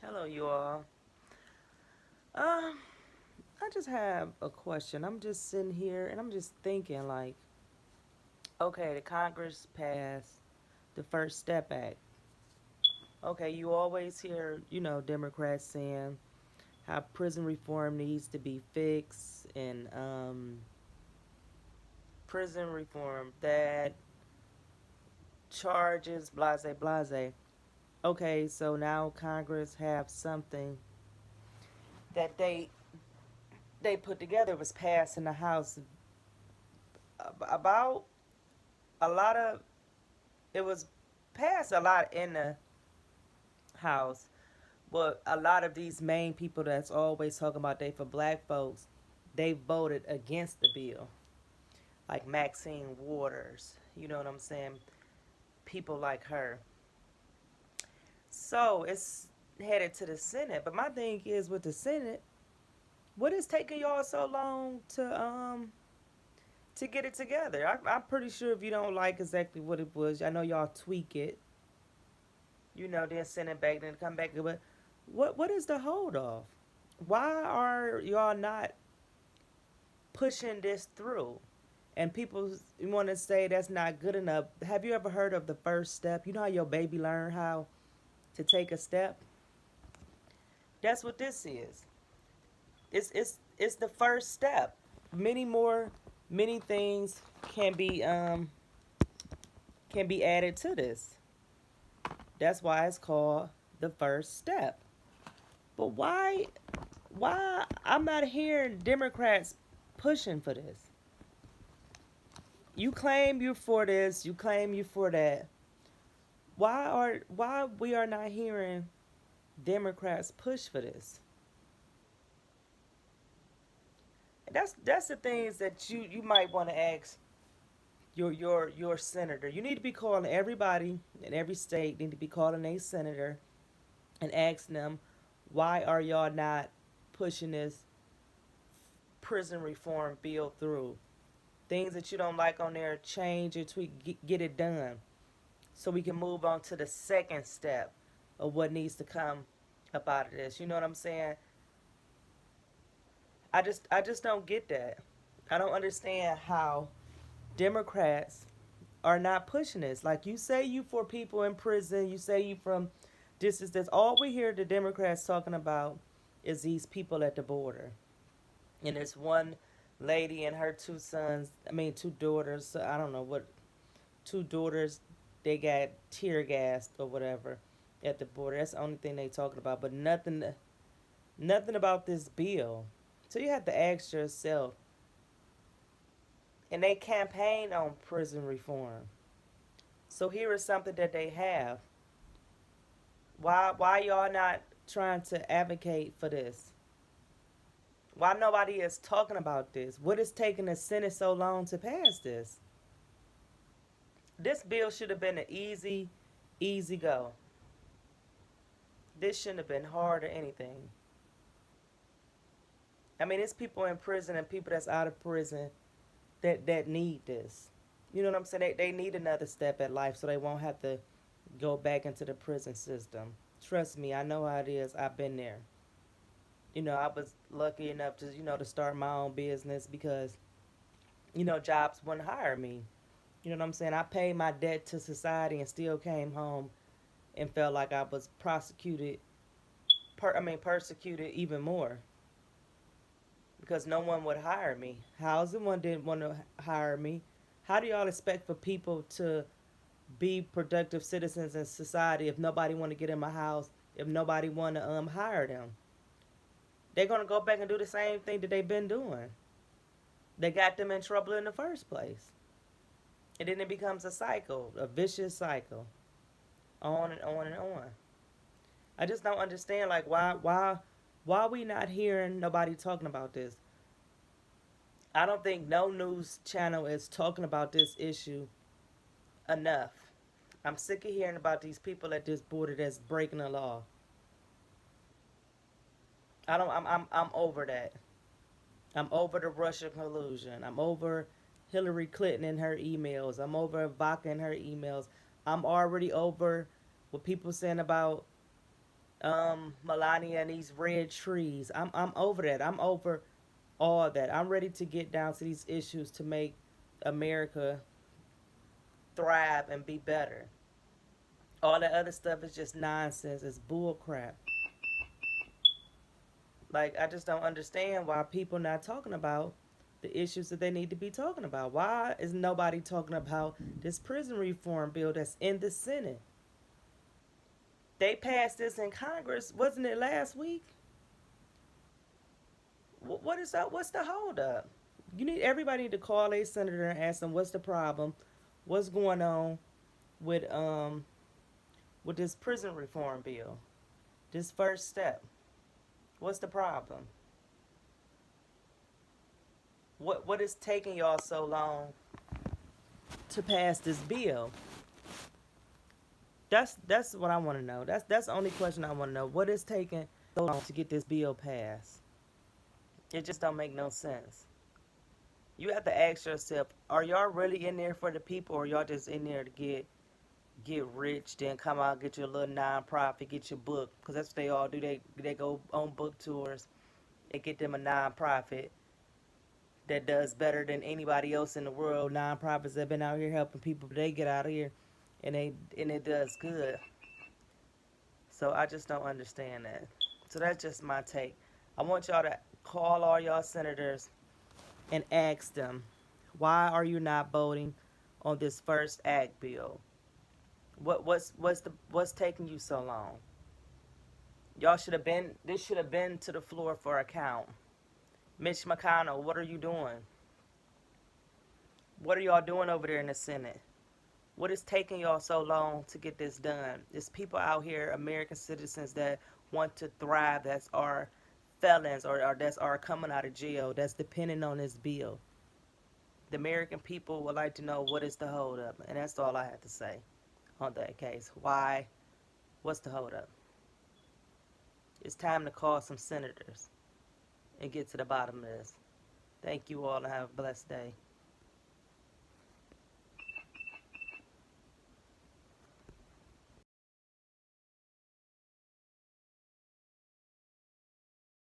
Hello, you all. Um, I just have a question. I'm just sitting here and I'm just thinking, like, okay, the Congress passed the First Step Act. Okay, you always hear, Democrats saying how prison reform needs to be fixed and prison reform that charges, blase, blase. Okay, so now Congress have something that they put together. It was passed in the House about a lot of it was passed a lot in the house, but a lot of these main people that's always talking about they for black folks, they voted against the bill. Like Maxine Waters, you know what I'm saying? People like her. So it's headed to the Senate. But my thing is with the Senate, what is taking y'all so long to get it together? I'm pretty sure if you don't like exactly what it was, I know y'all tweak it, then send it back, then come back. But what is the hold off? Why are y'all not pushing this through? And people want to say that's not good enough. Have you ever heard of the first step? You know how your baby learn how to take a step? That's what this is. It's the first step. Many things can be added to this. That's why it's called the first step. But why I'm not hearing Democrats pushing for this? You claim you're for this, you claim you're for that. Why we are not hearing Democrats push for this? That's the things that you might want to ask your senator. You need to be calling everybody in every state need to be calling a senator and asking them why are y'all not pushing this prison reform bill through? Things that you don't like on there, change it, tweak, get it done, so we can move on to the second step of what needs to come up out of this. You know what I'm saying? I just don't get that. I don't understand how Democrats are not pushing this. Like you say you for people in prison, you say you from this is this. All we hear the Democrats talking about is these people at the border. And it's one lady and her two sons, I mean two daughters, so I don't know what two daughters they got tear gassed or whatever at the border. That's the only thing they talking about, but nothing about this bill. So you have to ask yourself, and they campaign on prison reform. So here is something that they have. Why y'all not trying to advocate for this? Why nobody is talking about this? What is taking the Senate so long to pass this? This bill should have been an easy go. This shouldn't have been hard or anything. I mean, it's people in prison and people that's out of prison that need this. You know what I'm saying? They need another step at life so they won't have to go back into the prison system. Trust me, I know how it is. I've been there. I was lucky enough to start my own business because, jobs wouldn't hire me. You know what I'm saying? I paid my debt to society and still came home and felt like I was persecuted even more because no one would hire me. Housing one didn't want to hire me. How do y'all expect for people to be productive citizens in society if nobody want to get in my house, if nobody want to hire them? They're gonna go back and do the same thing that they've been doing. They got them in trouble in the first place, and then it becomes a cycle, a vicious cycle, on and on and on. I just don't understand, like why we not hearing nobody talking about this. I don't think no news channel is talking about this issue enough. I'm sick of hearing about these people at this border that's breaking the law. I don't. I'm over that. I'm over the Russia collusion. I'm over Hillary Clinton and her emails. I'm over Ivanka and her emails. I'm already over what people saying about Melania and these red trees. I'm over that. I'm over all that. I'm ready to get down to these issues to make America thrive and be better. All that other stuff is just nonsense. It's bull crap. Like, I just don't understand why people not talking about the issues that they need to be talking about. Why is nobody talking about this prison reform bill that's in the Senate? They passed this in Congress, wasn't it last week? What is up? What's the holdup? You need everybody need to call a senator and ask them what's the problem, what's going on with with this prison reform bill, this first step. What's the problem? What is taking y'all so long to pass this bill? That's what I want to know. That's the only question I want to know. What is taking so long to get this bill passed? It just don't make no sense. You have to ask yourself, are y'all really in there for the people, or y'all just in there to get rich, then come out, get your little nonprofit, get your book? Because that's what they all do. They go on book tours and get them a nonprofit that does better than anybody else in the world. Nonprofits that have been out here helping people, but they get out of here and it does good. So I just don't understand that. So that's just my take. I want y'all to call all y'all senators and ask them, why are you not voting on this first act bill? What's taking you so long? Y'all should have been this should have been to the floor for account. Mitch McConnell, what are you doing? What are y'all doing over there in the Senate? What is taking y'all so long to get this done? There's people out here, American citizens, that want to thrive, that's our felons, or that's are coming out of jail, that's depending on this bill. The American people would like to know what is the holdup, and that's all I have to say on that case. Why? What's the holdup? It's time to call some senators and get to the bottom of this. Thank you all and have a blessed day.